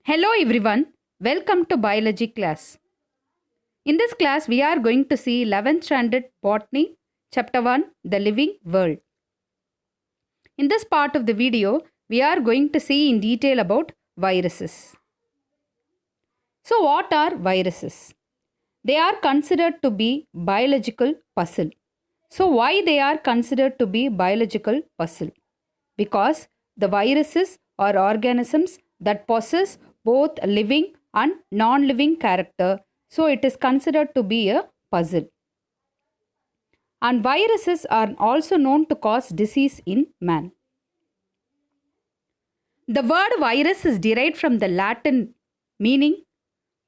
Hello everyone, welcome to biology class. In this class we are going to see 11th standard botany chapter 1 the living world. In this part of the video we are going to see in detail about viruses. So what are viruses? They are considered to be biological puzzle. So why they are considered to be biological puzzle? Because the viruses are organisms that possess both living and non-living character, so it is considered to be a puzzle. And viruses are also known to cause disease in man. The word virus is derived from the Latin meaning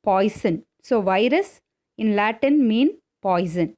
poison. So virus in Latin mean poison.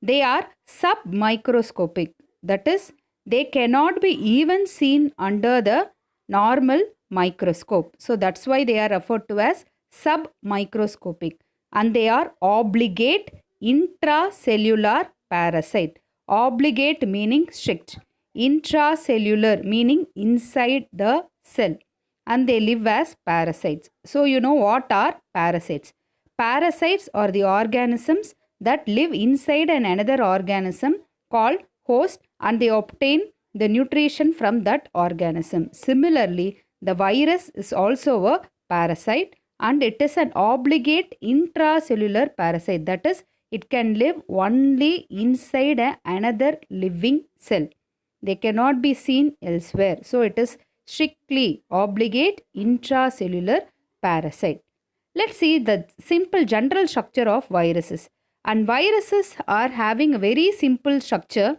They are submicroscopic, that is, they cannot be even seen under the normal microscope. So that's why they are referred to as submicroscopic, and they are obligate intracellular parasite. Obligate meaning strict, intracellular meaning inside the cell, and they live as parasites. So you know what are parasites? Parasites are the organisms that live inside another organism called host, and they obtain the nutrition from that organism. Similarly, the virus is also a parasite, and it is an obligate intracellular parasite, that is, it can live only inside another living cell. They cannot be seen elsewhere. So it is strictly obligate intracellular parasite. Let's see the simple general structure of viruses. And viruses are having a very simple structure,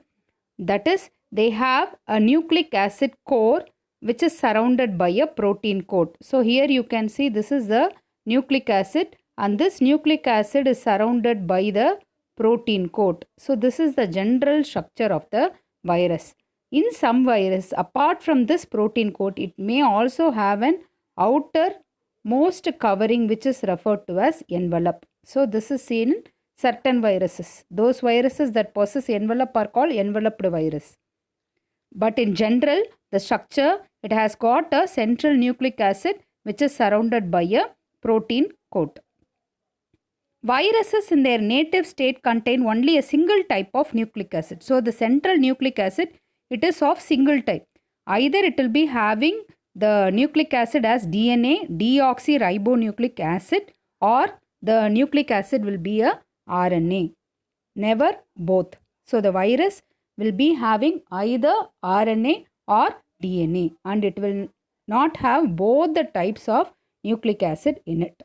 that is, they have a nucleic acid core which is surrounded by a protein coat. So here you can see this is the nucleic acid, and this nucleic acid is surrounded by the protein coat. So this is the general structure of the virus. In some virus, apart from this protein coat, it may also have an outer most covering which is referred to as envelope. So this is seen in certain viruses. Those viruses that possess envelope are called enveloped virus. But in general, the structure, it has got a central nucleic acid which is surrounded by a protein coat. Viruses in their native state contain only a single type of nucleic acid. So the central nucleic acid, it is of single type. Either it will be having the nucleic acid as DNA, deoxyribonucleic acid, or the nucleic acid will be a RNA. Never both. So the virus will be having either RNA or DNA, and it will not have both the types of nucleic acid in it.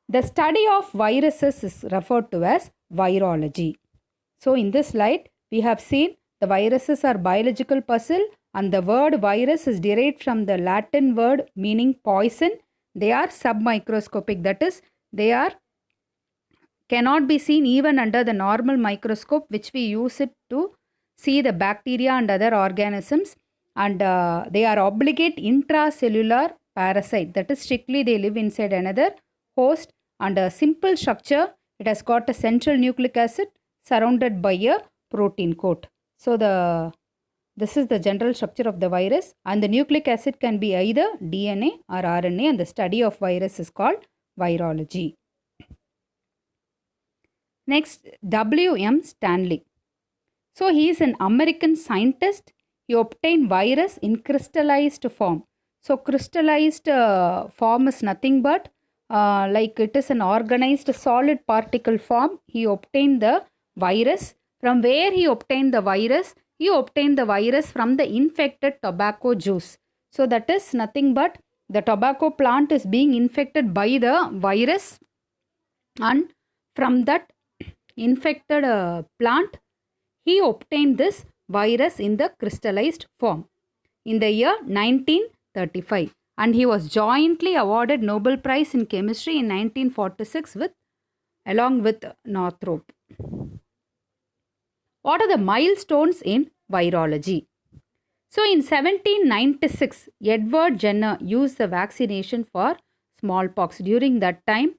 The study of viruses is referred to as virology. So in this slide, we have seen the viruses are biological puzzle, and the word virus is derived from the Latin word meaning poison. They are submicroscopic, that is, they are cannot be seen even under the normal microscope which we use it to see the bacteria and other organisms, and they are obligate intracellular parasite, that is, strictly they live inside another host, and a simple structure, it has got a central nucleic acid surrounded by a protein coat. So this is the general structure of the virus, and the nucleic acid can be either DNA or RNA, and the study of virus is called virology. Next, W.M. Stanley. So he is an American scientist. He obtained virus in crystallized form. So crystallized form is nothing but like it is an organized solid particle form. He obtained the virus. From where he obtained the virus? He obtained the virus from the infected tobacco juice. So that is nothing but the tobacco plant is being infected by the virus, and from that infected plant, he obtained this virus in the crystallized form in the year 1935, and he was jointly awarded Nobel Prize in Chemistry in 1946 along with Northrop. What are the milestones in virology? So in 1796, Edward Jenner used the vaccination for smallpox. During that time,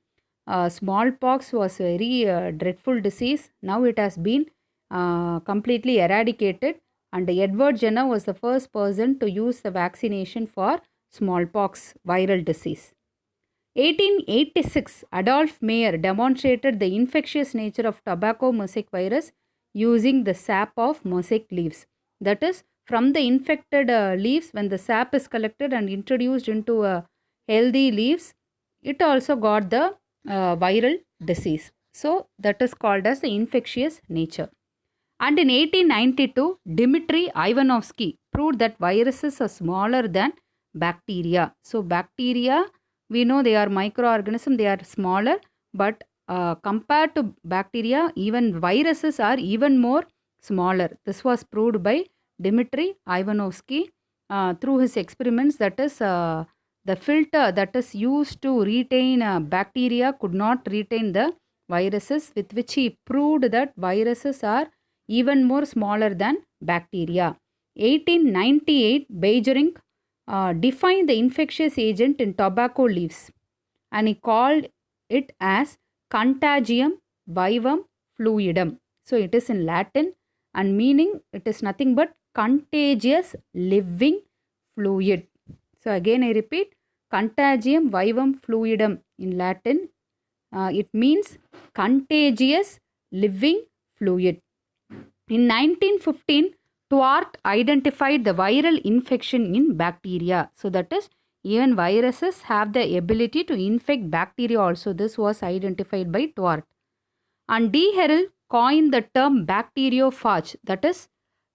smallpox was a very dreadful disease. Now it has been completely eradicated, and Edward Jenner was the first person to use the vaccination for smallpox viral disease. 1886, Adolf Mayer demonstrated the infectious nature of tobacco mosaic virus using the sap of mosaic leaves. That is, from the infected leaves, when the sap is collected and introduced into healthy leaves, it also got the viral disease. So, that is called as the infectious nature. And in 1892, Dmitry Ivanovsky proved that viruses are smaller than bacteria. So, bacteria, we know they are microorganisms, they are smaller, but compared to bacteria, even viruses are even more smaller. This was proved by Dmitry Ivanovsky through his experiments. That is, the filter that is used to retain bacteria could not retain the viruses, with which he proved that viruses are even more smaller than bacteria. 1898, Beijerink defined the infectious agent in tobacco leaves, and he called it as Contagium vivum fluidum. So it is in Latin, and meaning it is nothing but contagious living fluid. So again I repeat, Contagium vivum fluidum in Latin, it means contagious living fluid. In 1915, Twart identified the viral infection in bacteria. So that is, even viruses have the ability to infect bacteria also. This was identified by Twart. And D. Herrell coined the term bacteriophage. That is,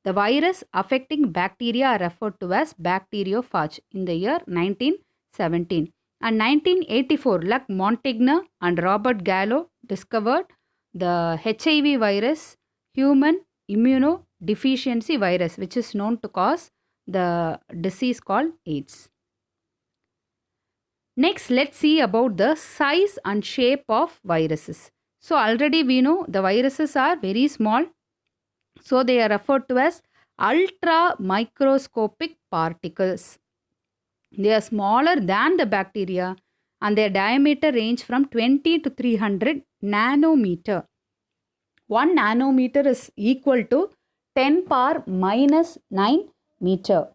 the virus affecting bacteria are referred to as bacteriophage in the year 1917. And 1984, Luc Montagnier and Robert Gallo discovered the HIV virus, human immunodeficiency virus, which is known to cause the disease called AIDS. Next, let's see about the size and shape of viruses. So already we know the viruses are very small. So they are referred to as ultra microscopic particles. They are smaller than the bacteria, and their diameter range from 20 to 300 nanometer. 1 nanometer is equal to 10 power minus 9 meter.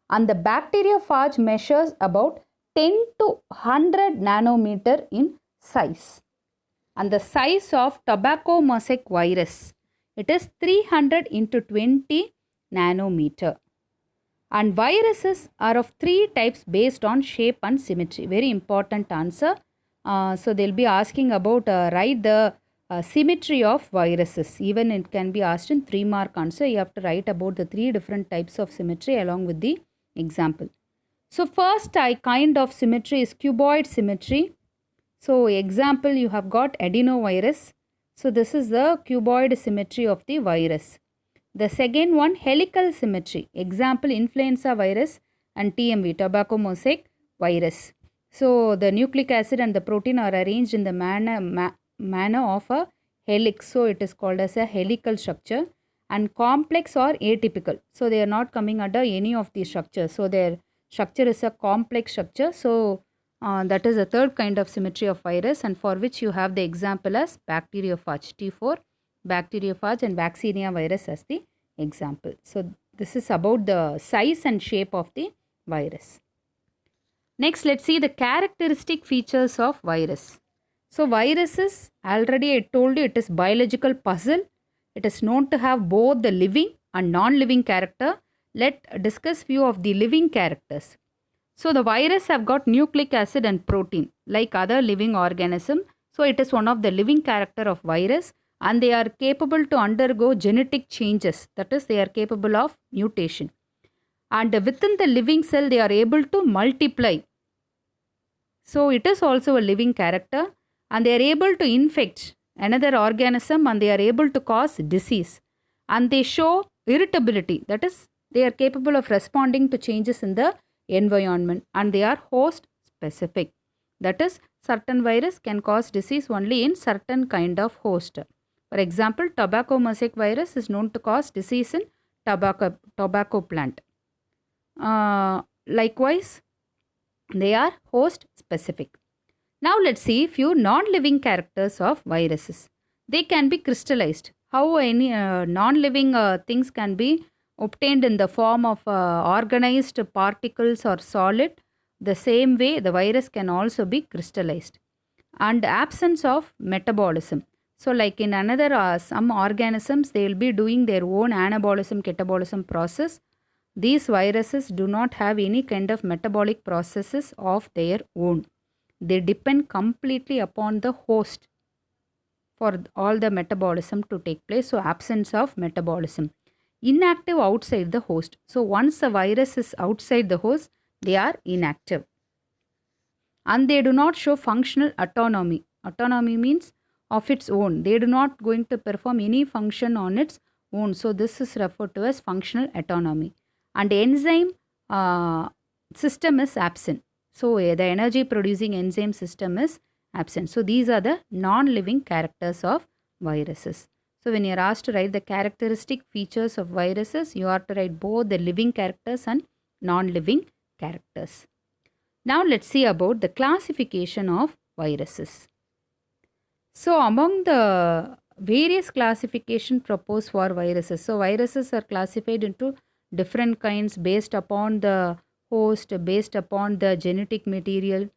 And the bacteriophage measures about 10 to 100 nanometer in size. And the size of tobacco mosaic virus, it is 300 into 20 nanometer. And viruses are of 3 types based on shape and symmetry. Very important answer. So they'll be asking about write the symmetry of viruses. Even it can be asked in 3-mark answer. You have to write about the 3 different types of symmetry along with the example. So first kind of symmetry is cuboid symmetry. So example, you have got adenovirus. So this is the cuboid symmetry of the virus. The second one, helical symmetry. Example, influenza virus and TMV, tobacco mosaic virus. So the nucleic acid and the protein are arranged in the manner of a helix. So it is called as a helical structure. And complex or atypical. So they are not coming under any of these structures. So their structure is a complex structure. So that is the third kind of symmetry of virus, and for which you have the example as bacteriophage. T4, bacteriophage, and vaccinia virus as the example. So this is about the size and shape of the virus. Next, let's see the characteristic features of virus. So viruses, already I told you, it is biological puzzle. It is known to have both the living and non-living character. Let's discuss few of the living characters. So the virus have got nucleic acid and protein like other living organism. So it is one of the living character of virus, and they are capable to undergo genetic changes. That is, they are capable of mutation. And within the living cell, they are able to multiply. So it is also a living character, and they are able to infect another organism, and they are able to cause disease. And they show irritability. That is, they are capable of responding to changes in the environment, and they are host specific. That is, certain virus can cause disease only in certain kind of host. For example, tobacco mosaic virus is known to cause disease in tobacco plant. Likewise, they are host specific. Now let's see few non-living characters of viruses. They can be crystallized. How any non-living things can be obtained in the form of organized particles or solid. The same way, the virus can also be crystallized. And absence of metabolism. So like in another some organisms, they will be doing their own anabolism catabolism process. These viruses do not have any kind of metabolic processes of their own. They depend completely upon the host for all the metabolism to take place. So absence of metabolism. Inactive outside the host. So once the virus is outside the host, they are inactive. And they do not show functional autonomy. Autonomy means of its own. They do not going to perform any function on its own. So this is referred to as functional autonomy. And enzyme system is absent. So the energy producing enzyme system is absent. So these are the non-living characters of viruses. So when you are asked to write the characteristic features of viruses, you are to write both the living characters and non-living characters. Now let's see about the classification of viruses. So among the various classification proposed for viruses, so viruses are classified into different kinds based upon the host, based upon the genetic material.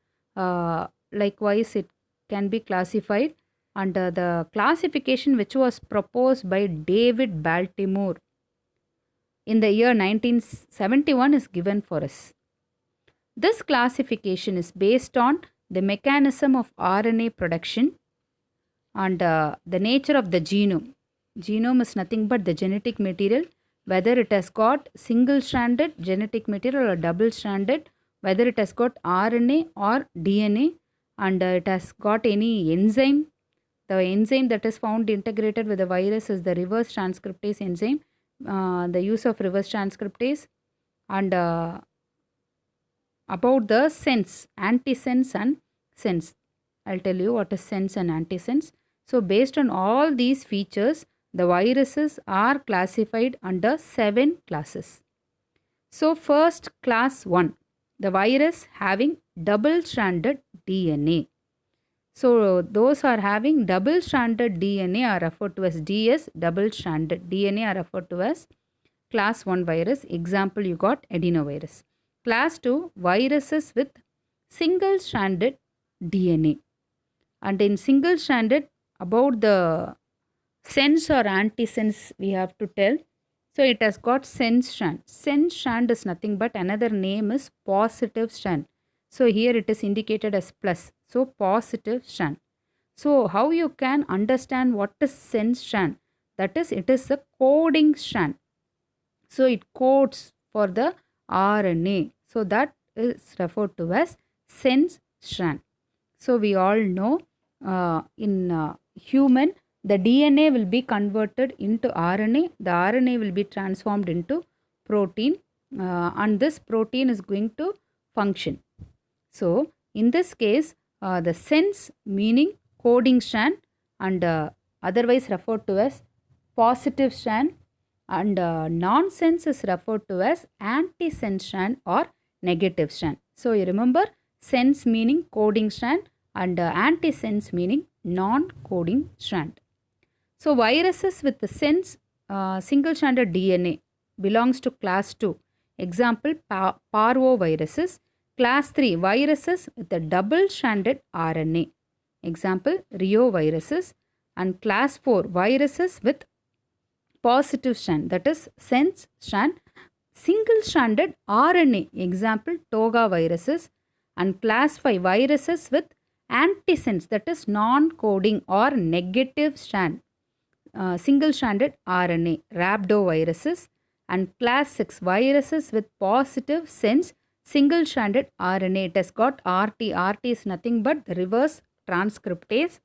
Likewise, it can be classified under the classification which was proposed by David Baltimore in the year 1971 is given for us. This classification is based on the mechanism of RNA production and the nature of the genome. Genome is nothing but the genetic material, whether it has got single-stranded genetic material or double-stranded, whether it has got RNA or DNA, and it has got any enzyme. The enzyme that is found integrated with the virus is the reverse transcriptase enzyme, the use of reverse transcriptase, and about the sense, antisense and sense. I'll tell you what is sense and antisense. So based on all these features, the viruses are classified under 7 classes. So first, class 1, the virus having double-stranded DNA. So those are having double-stranded DNA are referred to as DS, double-stranded DNA are referred to as class 1 virus. Example, you got adenovirus. Class 2, viruses with single-stranded DNA. And in single-stranded, about the sense or antisense we have to tell. So it has got sense strand. Sense strand is nothing but another name is positive strand. So here it is indicated as plus. So positive strand. So how you can understand what is sense strand? That is, it is a coding strand. So it codes for the RNA. So that is referred to as sense strand. So we all know in human, the DNA will be converted into RNA. The RNA will be transformed into protein and this protein is going to function. So in this case, the sense meaning coding strand and otherwise referred to as positive strand, and nonsense is referred to as antisense strand or negative strand. So you remember sense meaning coding strand and antisense meaning non-coding strand. So viruses with the sense single-stranded DNA belongs to class 2. Example, parvoviruses. Class 3, viruses with the double-stranded RNA. Example, reoviruses. And class 4, viruses with positive strand, that is sense strand, single-stranded RNA. Example, toga viruses. And class 5, viruses with antisense, that is non-coding or negative strand, single-stranded RNA, rhabdoviruses. And class 6, viruses with positive sense, single-stranded RNA. It has got RT. RT is nothing but the reverse transcriptase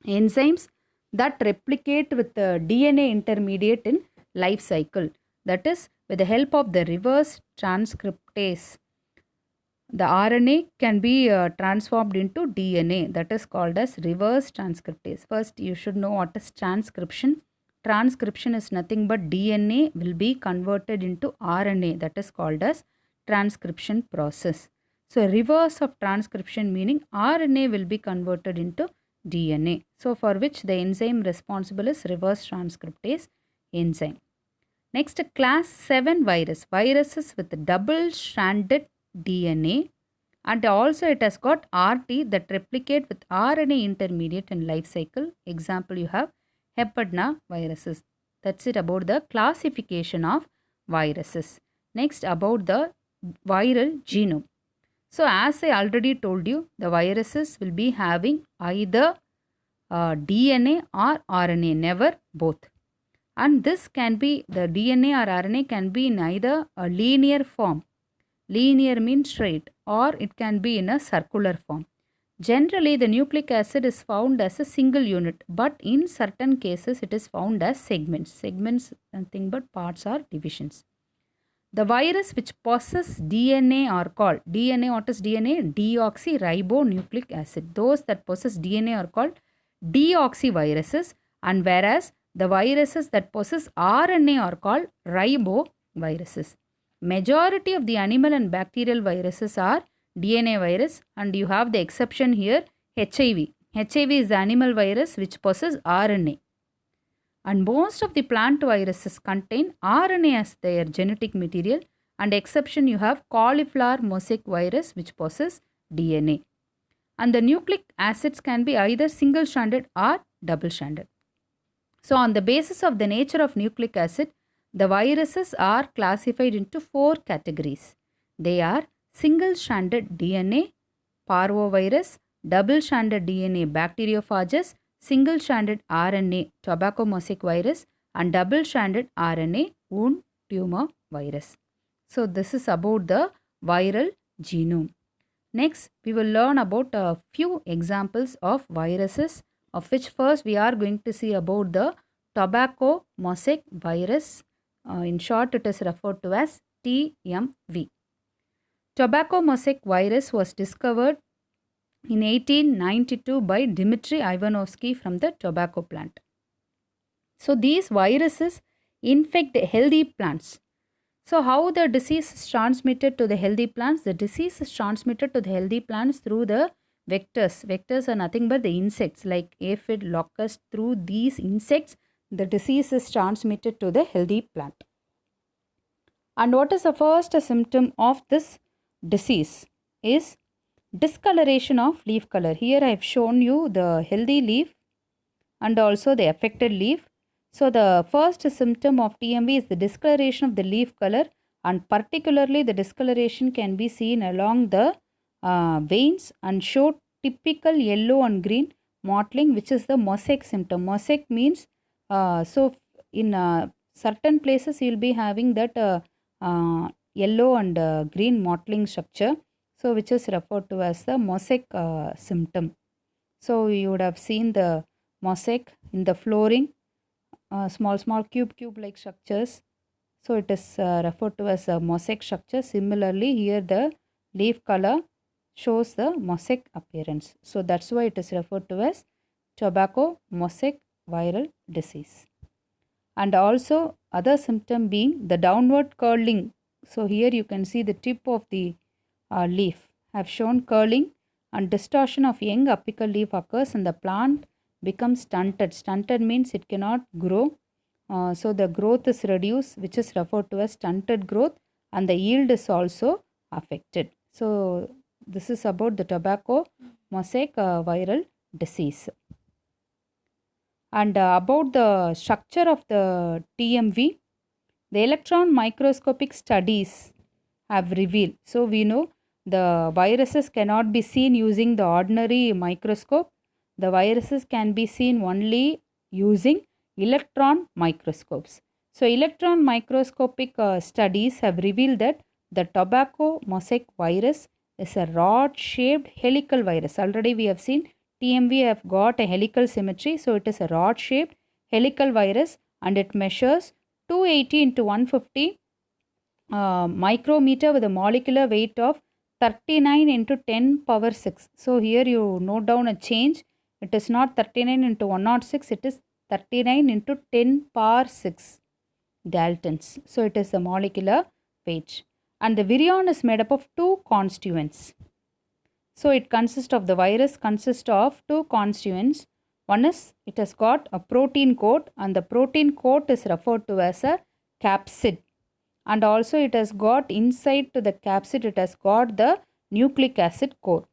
enzymes that replicate with the DNA intermediate in life cycle. That is, with the help of the reverse transcriptase, the RNA can be transformed into DNA. That is called as reverse transcriptase. First, you should know what is transcription. Transcription is nothing but DNA will be converted into RNA. That is called as transcription process. So, reverse of transcription meaning RNA will be converted into DNA. So, for which the enzyme responsible is reverse transcriptase enzyme. Next, class 7 virus. Viruses with double-stranded DNA. And also it has got RT that replicate with RNA intermediate in life cycle. Example, you have Hepadna viruses. That's it about the classification of viruses. Next, about the viral genome. So as I already told you, the viruses will be having either DNA or RNA, never both. And this can be, the DNA or RNA can be in either a linear form. Linear means straight, or it can be in a circular form. Generally, the nucleic acid is found as a single unit, but in certain cases it is found as segments. Segments, nothing but parts or divisions. The virus which possess DNA are called, DNA, what is DNA? Deoxyribonucleic acid. Those that possess DNA are called deoxyviruses, and whereas the viruses that possess RNA are called riboviruses. Majority of the animal and bacterial viruses are DNA virus, and you have the exception here, HIV. HIV is the animal virus which possesses RNA. And most of the plant viruses contain RNA as their genetic material, and exception you have cauliflower mosaic virus which possesses DNA. And the nucleic acids can be either single stranded or double stranded. So on the basis of the nature of nucleic acid, the viruses are classified into 4 categories. They are single stranded DNA, parvovirus, double stranded DNA, bacteriophages, single stranded RNA, tobacco mosaic virus, and double stranded RNA, wound tumor virus. So this is about the viral genome. Next, we will learn about a few examples of viruses, of which first we are going to see about the tobacco mosaic virus. In short, it is referred to as TMV. Tobacco mosaic virus was discovered in 1892 by Dmitry Ivanovsky from the tobacco plant. So these viruses infect healthy plants. So how the disease is transmitted to the healthy plants? The disease is transmitted to the healthy plants through the vectors. Vectors are nothing but the insects like aphid, locust. Through these insects, the disease is transmitted to the healthy plant. And what is the first symptom of this disease? Is discoloration of leaf color. Here I have shown you the healthy leaf and also the affected leaf. So the first symptom of TMV is the discoloration of the leaf color, and particularly the discoloration can be seen along the veins and show typical yellow and green mottling, which is the mosaic symptom. Mosaic means so in certain places you will be having that yellow and green mottling structure, so which is referred to as the mosaic symptom. So you would have seen the mosaic in the flooring, small cube like structures. So it is referred to as a mosaic structure. Similarly, here the leaf color shows the mosaic appearance. So that's why it is referred to as tobacco mosaic viral disease. And also other symptom being the downward curling. So here you can see the tip of the leaf have shown curling, and distortion of young apical leaf occurs and the plant becomes stunted. Stunted means it cannot grow. So the growth is reduced, which is referred to as stunted growth, and the yield is also affected. So this is about the tobacco mosaic viral disease. And about the structure of the TMV, the electron microscopic studies have revealed. So we know the viruses cannot be seen using the ordinary microscope. The viruses can be seen only using electron microscopes. So electron microscopic studies have revealed that the tobacco mosaic virus is a rod-shaped helical virus. Already we have seen TMV have got a helical symmetry. So it is a rod-shaped helical virus, and it measures 280 into 150 micrometer with a molecular weight of 39 into 10 power 6. So here you note down a change. It is not 39 into 106, it is 39 into 10 power 6 Daltons. So it is the molecular weight. And the virion is made up of 2 constituents. So it consists of, the virus consists of 2 constituents. One is, it has got a protein coat, and the protein coat is referred to as a capsid. And also it has got inside to the capsid, it has got the nucleic acid core.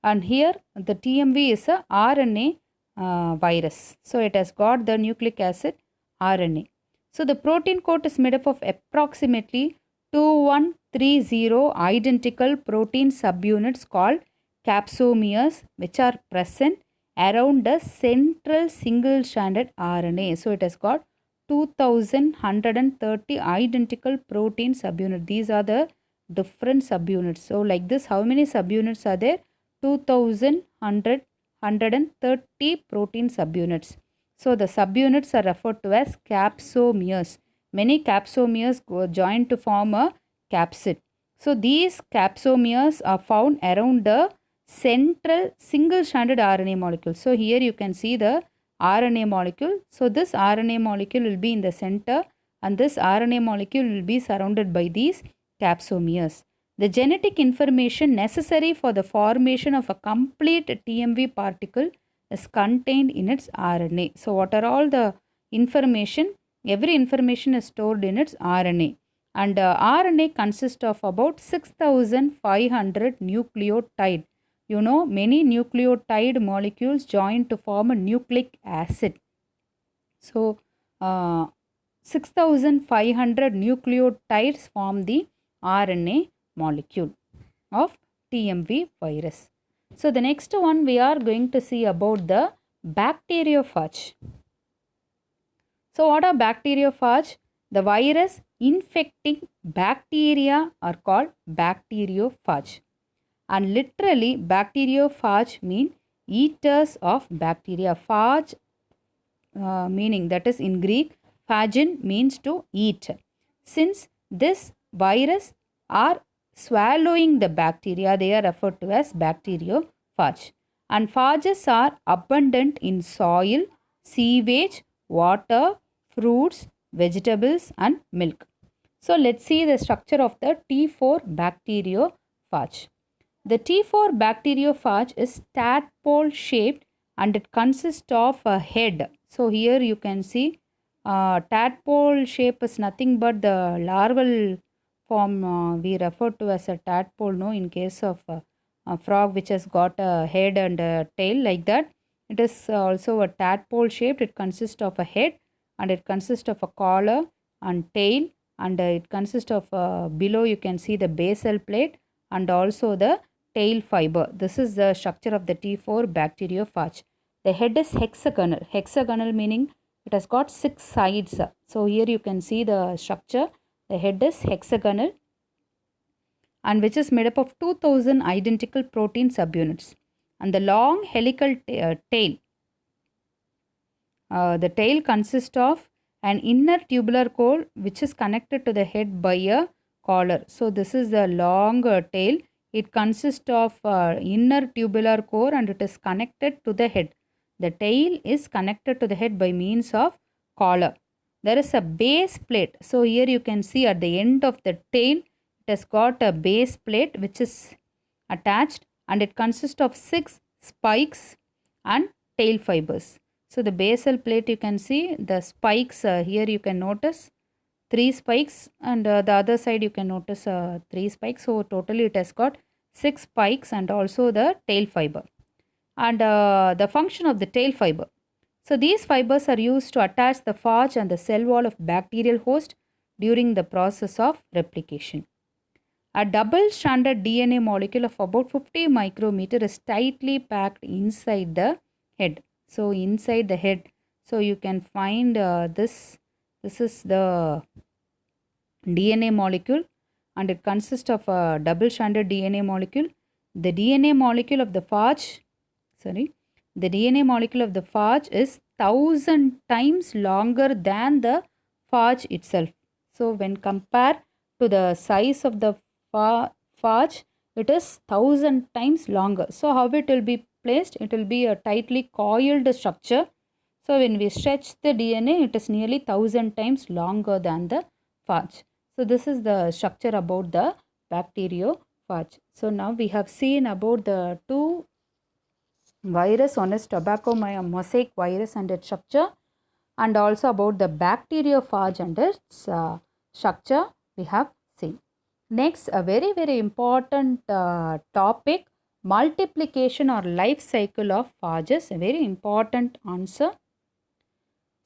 And here the TMV is a RNA virus. So it has got the nucleic acid RNA. So the protein coat is made up of approximately 2130 identical protein subunits called capsomeres, which are present around the central single-stranded RNA. So it has got 2130 identical protein subunits. These are the different subunits. So like this, how many subunits are there? 2130 protein subunits. So the subunits are referred to as capsomeres. Many capsomeres join to form a capsid. So these capsomeres are found around the central single-stranded RNA molecule. So here you can see the RNA molecule. So this RNA molecule will be in the center, and this RNA molecule will be surrounded by these capsomeres. The genetic information necessary for the formation of a complete TMV particle is contained in its RNA. So what are all the information? Every information is stored in its RNA. And RNA consists of about 6500 nucleotide. You know, many nucleotide molecules join to form a nucleic acid. So 6500 nucleotides form the RNA molecule of TMV virus. So the next one we are going to see about the bacteriophage. So what are bacteriophage? The virus infecting bacteria are called bacteriophage. And literally bacteriophage mean eaters of bacteria. Phage meaning, that is in Greek, phagein means to eat. Since this virus are swallowing the bacteria, they are referred to as bacteriophage. And phages are abundant in soil, sewage, water, fruits, vegetables and milk. So let's see the structure of the T4 bacteriophage. The T4 bacteriophage is tadpole shaped and it consists of a head. So here you can see tadpole shape is nothing but the larval form we refer to as a tadpole, no, in case of a frog which has got a head and a tail like that. It is also a tadpole shaped. It consists of a head and it consists of a collar and tail, and it consists of below you can see the basal plate and also the tail fiber. This is the structure of the T4 bacteriophage. The head is hexagonal. Hexagonal meaning it has got 6 sides. So here you can see the structure. The head is hexagonal and which is made up of 2000 identical protein subunits. And the long helical tail. The tail consists of an inner tubular core which is connected to the head by a collar. So this is the long tail. It consists of inner tubular core and it is connected to the head. The tail is connected to the head by means of collar. There is a base plate. So here you can see at the end of the tail, it has got a base plate which is attached and it consists of 6 spikes and tail fibers. So the basal plate you can see the spikes here you can notice 3 spikes and the other side you can notice 3 spikes. So totally it has got 6 spikes and also the tail fiber. And the function of the tail fiber. So these fibers are used to attach the phage and the cell wall of bacterial host during the process of replication. A double-stranded DNA molecule of about 50 micrometer is tightly packed inside the head. So inside the head, so you can find this is the DNA molecule and it consists of a double-stranded DNA molecule. The DNA molecule of the phage, the DNA molecule of the phage is 1000 times longer than the phage itself. So when compared to the size of the phage, it is 1000 times longer. So how it will be placed? It will be a tightly coiled structure. So when we stretch the DNA, it is nearly 1000 times longer than the phage. So this is the structure about the bacteriophage. So now we have seen about the two virus, one is tobacco mosaic virus and its structure, and also about the bacteriophage and its structure we have seen. Next, a very important topic, multiplication or life cycle of phages. A very important answer.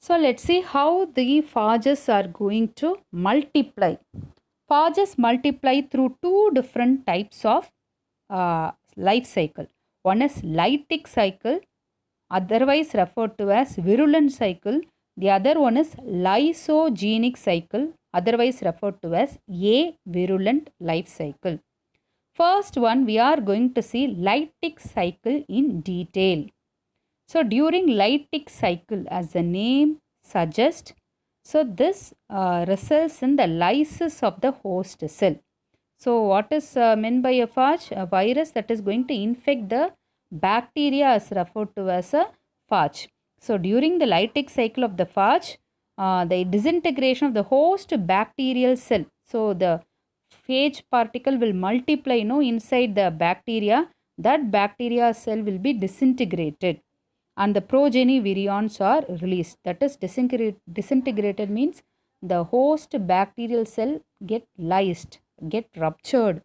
So let's see how the phages are going to multiply. Phages multiply through two different types of life cycle. One is lytic cycle, otherwise referred to as virulent cycle. The other one is lysogenic cycle, otherwise referred to as avirulent life cycle. First one, we are going to see lytic cycle in detail. So during lytic cycle, as the name suggests, so this results in the lysis of the host cell. So what is meant by a phage? A virus that is going to infect the bacteria is referred to as a phage. So during the lytic cycle of the phage, the disintegration of the host bacterial cell. So the phage particle will multiply inside the bacteria. That bacteria cell will be disintegrated and the progeny virions are released. That is disintegrated means the host bacterial cell get lysed, get ruptured,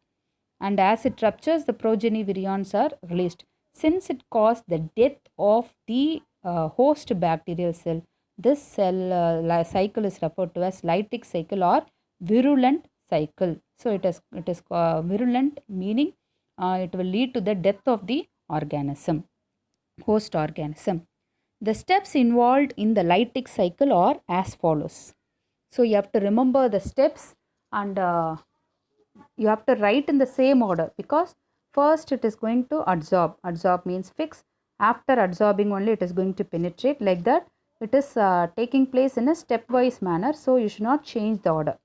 and as it ruptures the progeny virions are released. Since it caused the death of the host bacterial cell, this cell cycle is referred to as lytic cycle or virulent cycle. So it is virulent, meaning it will lead to the death of the organism, host organism. The steps involved in the lytic cycle are as follows. So you have to remember the steps and you have to write in the same order, because first it is going to absorb. Absorb means fix. After absorbing only it is going to penetrate. Like that it is taking place in a stepwise manner. So you should not change the order.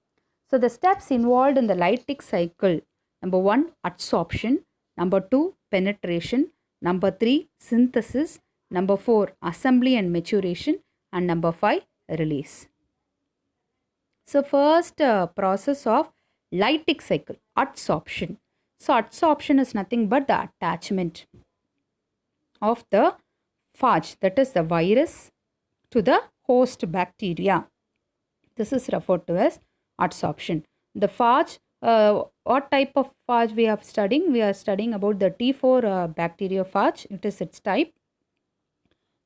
So the steps involved in the lytic cycle: number 1, adsorption; number 2, penetration; number 3, synthesis; number 4, assembly and maturation; and number 5, release. So first process of lytic cycle, adsorption. So adsorption is nothing but the attachment of the phage, that is the virus, to the host bacteria. This is referred to as adsorption. The phage, what type of phage we are studying? We are studying about the T4 bacteriophage. It is its type.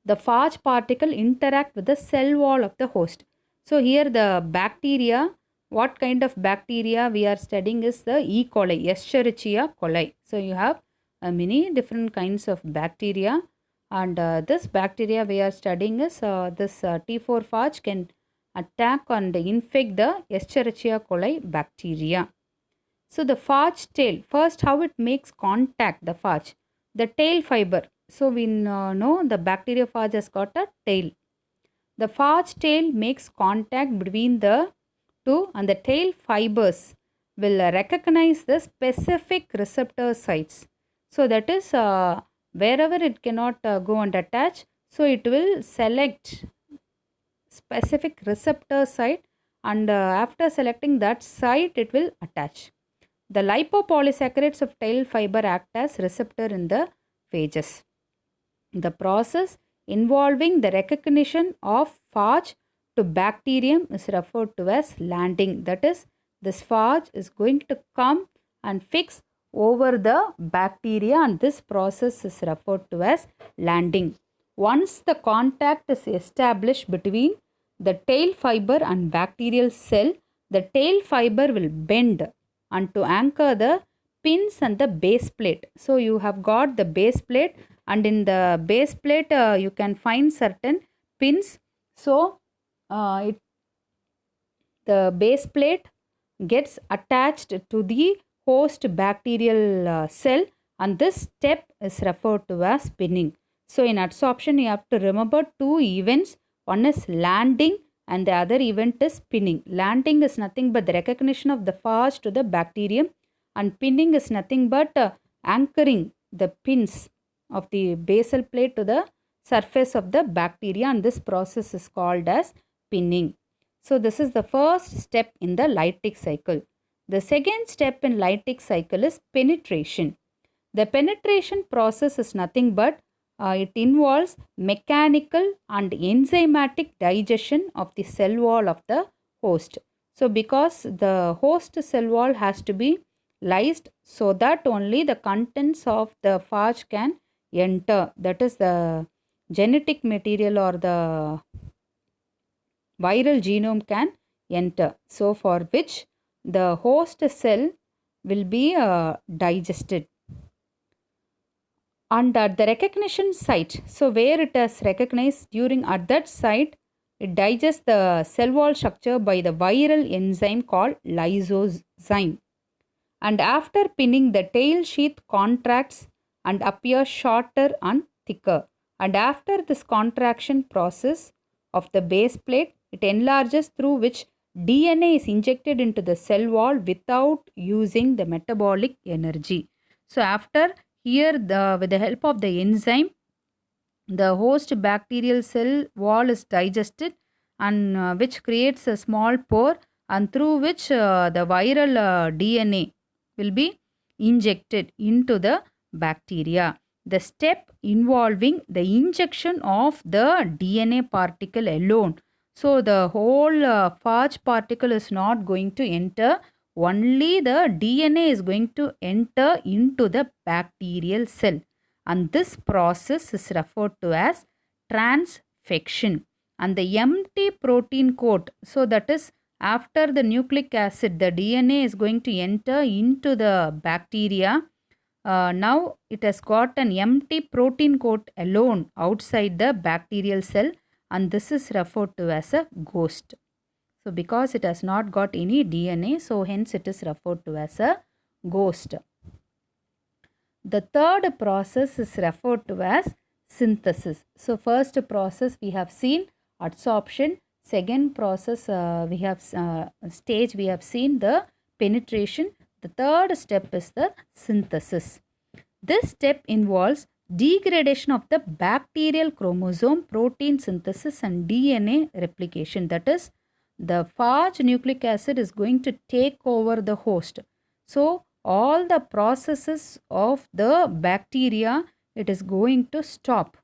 The phage particle interact with the cell wall of the host. So here the bacteria, what kind of bacteria we are studying is the E. coli, Escherichia coli. So you have many different kinds of bacteria, and this bacteria we are studying is this T4 phage can attack and infect the Escherichia coli bacteria. So the phage tail, first how it makes contact, the phage, the tail fiber. So we know the bacteriophage has got a tail. The phage tail makes contact between the two, and the tail fibers will recognize the specific receptor sites. So that is wherever it cannot go and attach, so it will select specific receptor site, and after selecting that site it will attach. The lipopolysaccharides of tail fiber act as receptor in the phages. The process involving the recognition of phage to bacterium is referred to as landing. That is, this phage is going to come and fix over the bacteria, and this process is referred to as landing. Once the contact is established between the tail fiber and bacterial cell, the tail fiber will bend and to anchor the pins and the base plate. So you have got the base plate, and in the base plate you can find certain pins. So the base plate gets attached to the host bacterial cell, and this step is referred to as spinning. So in adsorption you have to remember two events. One is landing and the other event is spinning. Landing is nothing but the recognition of the phage to the bacterium, and pinning is nothing but anchoring the pins of the basal plate to the surface of the bacteria, and this process is called as pinning. So this is the first step in the lytic cycle. The second step in lytic cycle is penetration. The penetration process is nothing but it involves mechanical and enzymatic digestion of the cell wall of the host. So because the host cell wall has to be lysed so that only the contents of the phage can enter. That is the genetic material or the viral genome can enter. So for which the host cell will be digested. And at the recognition site, so where it is recognized during at that site, it digests the cell wall structure by the viral enzyme called lysozyme. And after pinning, the tail sheath contracts and appears shorter and thicker. And after this contraction process of the base plate, it enlarges, through which DNA is injected into the cell wall without using the metabolic energy. So after here, with the help of the enzyme, the host bacterial cell wall is digested, and which creates a small pore, and through which the viral DNA will be injected into the bacteria. The step involving the injection of the DNA particle alone. So the whole phage particle is not going to enter, only the DNA is going to enter into the bacterial cell, and this process is referred to as transfection. And the empty protein coat, so that is after the nucleic acid, the DNA is going to enter into the bacteria. Now it has got an empty protein coat alone outside the bacterial cell, and this is referred to as a ghost. So because it has not got any DNA, so hence it is referred to as a ghost. The third process is referred to as synthesis. So first process we have seen adsorption. Second process stage we have seen the penetration. The third step is the synthesis. This step involves degradation of the bacterial chromosome, protein synthesis, and DNA replication. That is, the phage nucleic acid is going to take over the host. So all the processes of the bacteria, it is going to stop.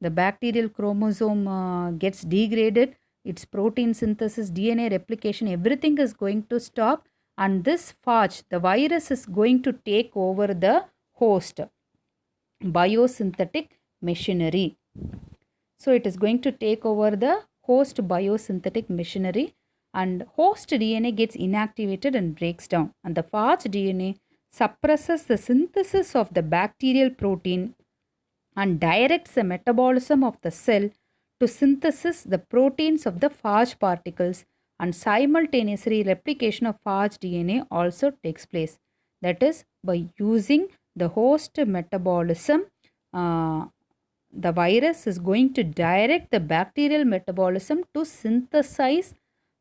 The bacterial chromosome gets degraded, its protein synthesis, DNA replication, everything is going to stop, and this phage, the virus, is going to take over the host biosynthetic machinery. So it is going to take over the host biosynthetic machinery, and host DNA gets inactivated and breaks down, and the phage DNA suppresses the synthesis of the bacterial protein and directs the metabolism of the cell to synthesis the proteins of the phage particles, and simultaneously replication of phage DNA also takes place. That is, by using the host metabolism, the virus is going to direct the bacterial metabolism to synthesize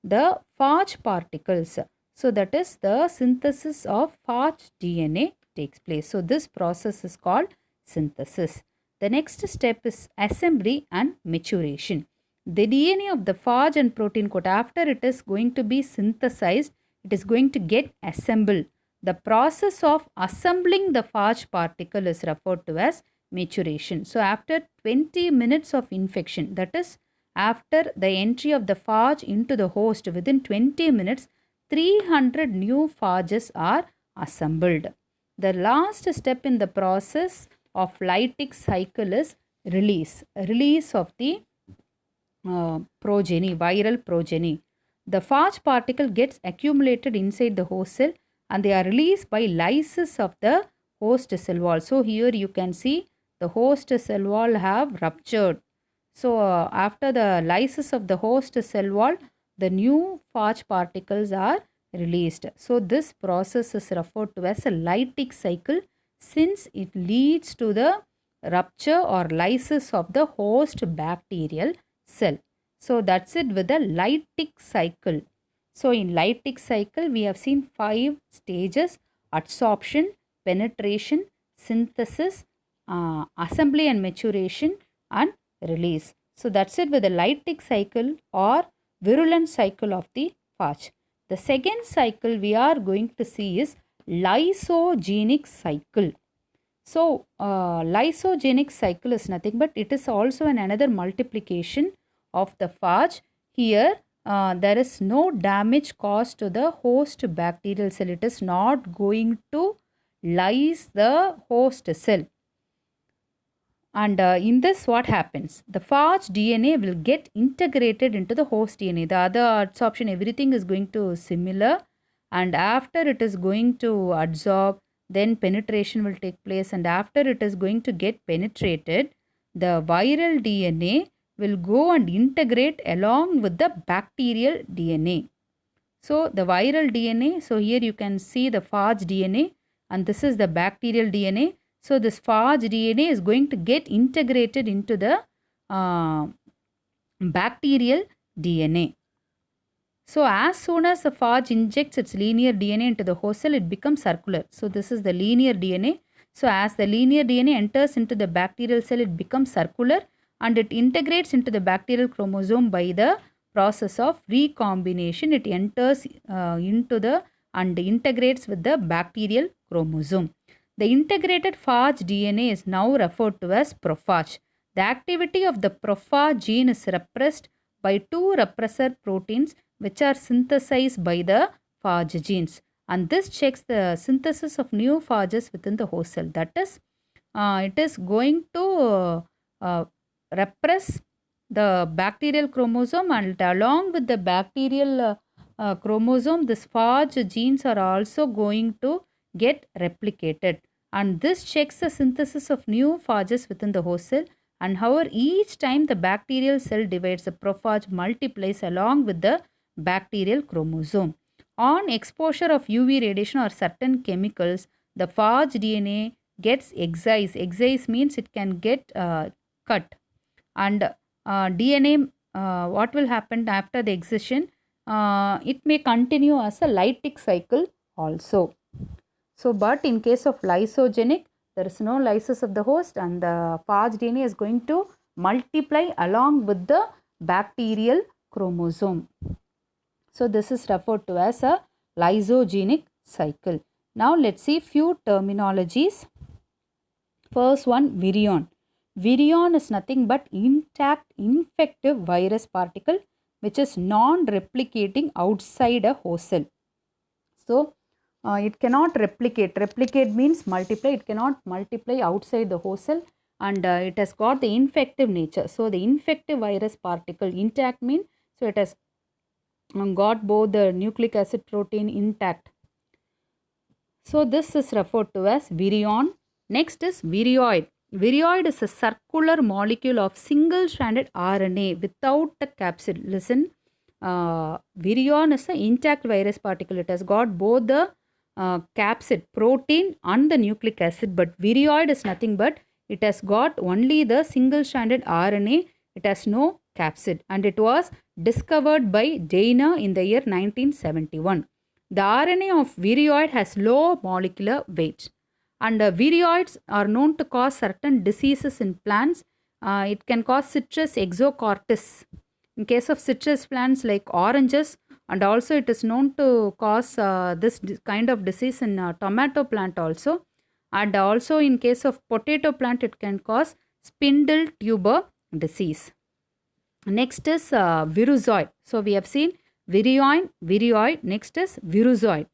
the phage particles. So that is, the synthesis of phage DNA takes place. So this process is called synthesis. The next step is assembly and maturation. The DNA of the phage and protein coat, after it is going to be synthesized, it is going to get assembled. The process of assembling the phage particle is referred to as maturation. So after 20 minutes of infection, that is after the entry of the phage into the host, within 20 minutes, 300 new phages are assembled. The last step in the process of lytic cycle is release of the progeny, viral progeny. The phage particle gets accumulated inside the host cell, and they are released by lysis of the host cell wall. So here you can see the host cell wall have ruptured. So after the lysis of the host cell wall, the new phage particles are released. So this process is referred to as a lytic cycle, since it leads to the rupture or lysis of the host bacterial cell. So that's it with the lytic cycle. So in lytic cycle, we have seen 5 stages: adsorption, penetration, synthesis, assembly and maturation, and release. So that's it with the lytic cycle or virulent cycle of the phage. The second cycle we are going to see is lysogenic cycle. So lysogenic cycle is nothing but it is also another multiplication of the phage. Here there is no damage caused to the host bacterial cell. It is not going to lyse the host cell. And in this, what happens? The phage DNA will get integrated into the host DNA. The other adsorption, everything is going to similar. And after it is going to absorb, then penetration will take place. And after it is going to get penetrated, the viral DNA will go and integrate along with the bacterial DNA. So the viral DNA, so here you can see the phage DNA, and this is the bacterial DNA. So this phage DNA is going to get integrated into the bacterial DNA. So as soon as the phage injects its linear DNA into the host cell, it becomes circular. So this is the linear DNA. So as the linear DNA enters into the bacterial cell, it becomes circular and it integrates into the bacterial chromosome by the process of recombination. It enters into the and integrates with the bacterial chromosome. The integrated phage DNA is now referred to as prophage. The activity of the prophage gene is repressed by two repressor proteins which are synthesized by the phage genes, and this checks the synthesis of new phages within the host cell. That is, it is going to repress the bacterial chromosome, and along with the bacterial chromosome, this phage genes are also going to get replicated, and this checks the synthesis of new phages within the host cell. And however, each time the bacterial cell divides, the prophage multiplies along with the bacterial chromosome. On exposure of UV radiation or certain chemicals, the phage DNA gets excised. Excise means it can get cut, and DNA, what will happen after the excision? It may continue as a lytic cycle also. So, but in case of lysogenic, there is no lysis of the host, and the phage DNA is going to multiply along with the bacterial chromosome. So, this is referred to as a lysogenic cycle. Now, let's see few terminologies. First one, virion. Virion is nothing but intact infective virus particle which is non-replicating outside a host cell. So, it cannot replicate. Replicate means multiply. It cannot multiply outside the host cell, and it has got the infective nature. So, the infective virus particle intact means, so it has got both the nucleic acid protein intact. So, this is referred to as virion. Next is virioid. Virioid is a circular molecule of single-stranded RNA without a capsid. Listen, virion is an intact virus particle. It has got both the capsid, protein and the nucleic acid, but virioid is nothing but it has got only the single-stranded RNA. It has no capsid, and it was discovered by Dana in the year 1971. The RNA of virioid has low molecular weight, and virioids are known to cause certain diseases in plants. It can cause citrus exocortis in case of citrus plants like oranges, and also it is known to cause this kind of disease in tomato plant also, and also in case of potato plant it can cause spindle tuber disease. Next is virusoid. So we have seen virion, virioid. Next is virusoid.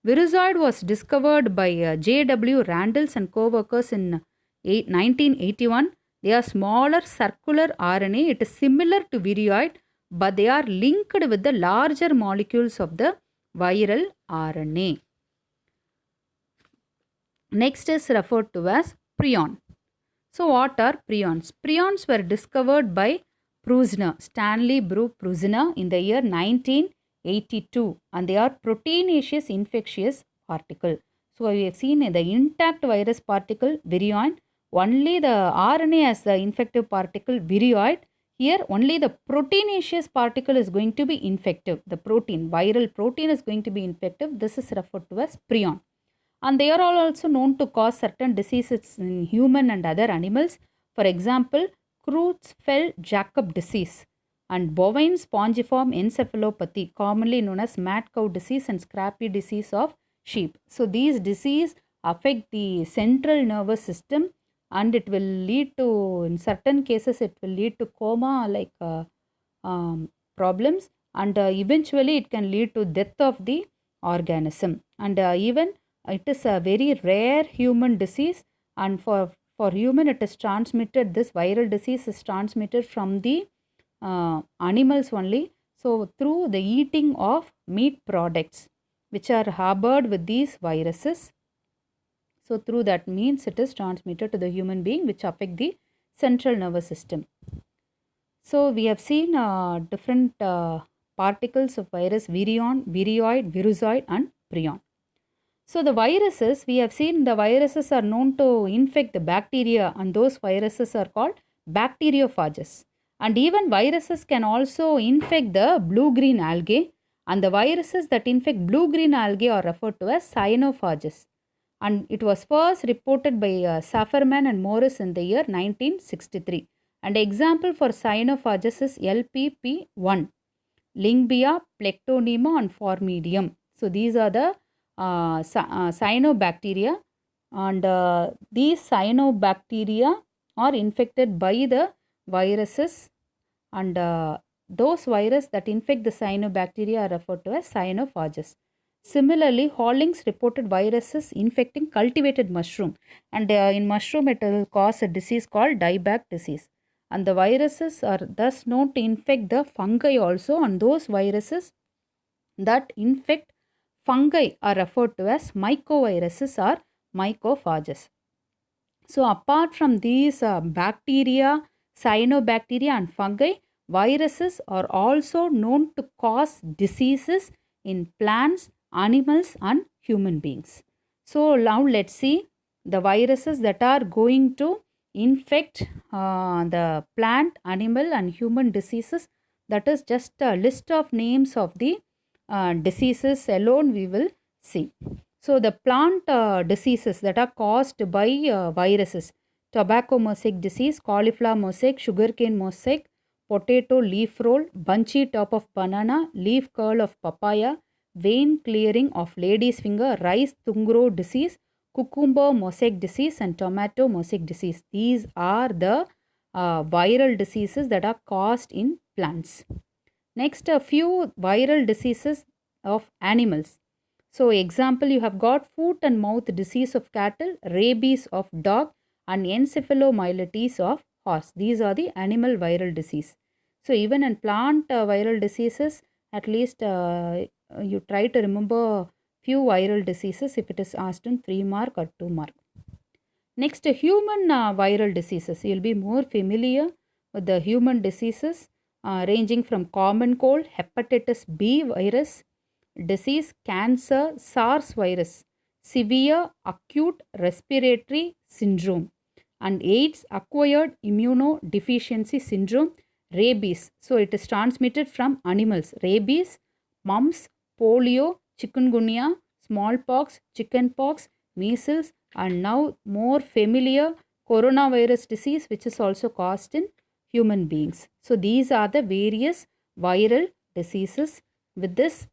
Virusoid was discovered by J.W. Randles and co-workers in 1981. They are smaller circular RNA. It is similar to virioid, but they are linked with the larger molecules of the viral RNA. Next is referred to as prion. So what are prions? Prions were discovered by Prusiner, Stanley Brew Prusiner in the year 1982, and they are proteinaceous infectious particle. So we have seen in the intact virus particle virion, only the RNA as the infective particle virioid. Here only the proteinaceous particle is going to be infective. The protein, viral protein is going to be infective. This is referred to as prion. And they are all also known to cause certain diseases in human and other animals. For example, Creutzfeldt-Jakob disease and bovine spongiform encephalopathy, commonly known as mad cow disease and scrappy disease of sheep. So these diseases affect the central nervous system, and it will lead to, in certain cases, it will lead to coma like problems, and eventually it can lead to death of the organism. And even it is a very rare human disease, and for human it is transmitted, this viral disease is transmitted from the animals only. So through the eating of meat products which are harbored with these viruses, so through that means it is transmitted to the human being, which affect the central nervous system. So we have seen different particles of virus: virion, virioid, virusoid and prion. So the viruses, we have seen the viruses are known to infect the bacteria, and those viruses are called bacteriophages. And even viruses can also infect the blue-green algae, and the viruses that infect blue-green algae are referred to as cyanophages. And it was first reported by Safferman and Morris in the year 1963. And example for cyanophages is LPP1, Lyngbia, Plectonema and Formidium. So these are the cyanobacteria, and these cyanobacteria are infected by the viruses, and those viruses that infect the cyanobacteria are referred to as cyanophages. Similarly, Hollings reported viruses infecting cultivated mushroom, and in mushroom it will cause a disease called dieback disease. And the viruses are thus known to infect the fungi also, and those viruses that infect fungi are referred to as mycoviruses or mycophages. So apart from these bacteria, cyanobacteria and fungi, viruses are also known to cause diseases in plants, animals and human beings. So now let's see the viruses that are going to infect the plant, animal and human diseases. That is just a list of names of the diseases alone we will see. So the plant diseases that are caused by viruses: tobacco mosaic disease, cauliflower mosaic, sugarcane mosaic, potato leaf roll, bunchy top of banana, leaf curl of papaya, vein clearing of lady's finger, rice tungro disease, cucumber mosaic disease and tomato mosaic disease. These are the viral diseases that are caused in plants. Next, a few viral diseases of animals. So example, you have got foot and mouth disease of cattle, rabies of dog and encephalomyelitis of horse. These are the animal viral disease. So even in plant viral diseases, at least you try to remember few viral diseases if it is asked in 3 mark or 2 mark. Next, human viral diseases. You will be more familiar with the human diseases ranging from common cold, hepatitis B virus disease, cancer, SARS virus, severe acute respiratory syndrome, and AIDS, acquired immunodeficiency syndrome, rabies. So it is transmitted from animals. Rabies, mumps, polio, chikungunya, smallpox, chickenpox, measles, and now more familiar coronavirus disease, which is also caused in human beings. So these are the various viral diseases. With this,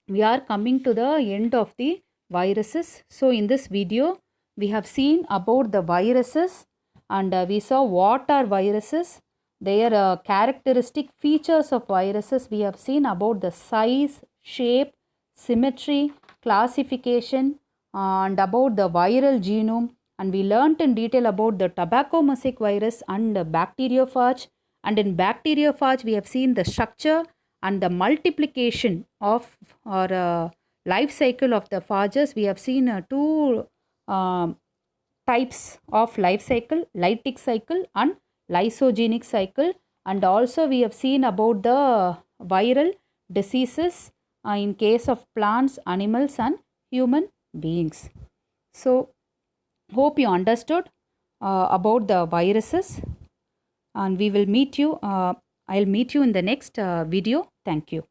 we are coming to the end of the viruses. So in this video, we have seen about the viruses, and we saw what are viruses, their characteristic features of viruses. We have seen about the size, shape, symmetry, classification, and about the viral genome. And we learnt in detail about the tobacco mosaic virus and the bacteriophage. And in bacteriophage, we have seen the structure and the multiplication of or life cycle of the phages. We have seen two types of life cycle: lytic cycle and lysogenic cycle. And also we have seen about the viral diseases in case of plants, animals and human beings. So hope you understood about the viruses, and we will meet you. I'll meet you in the next video. Thank you.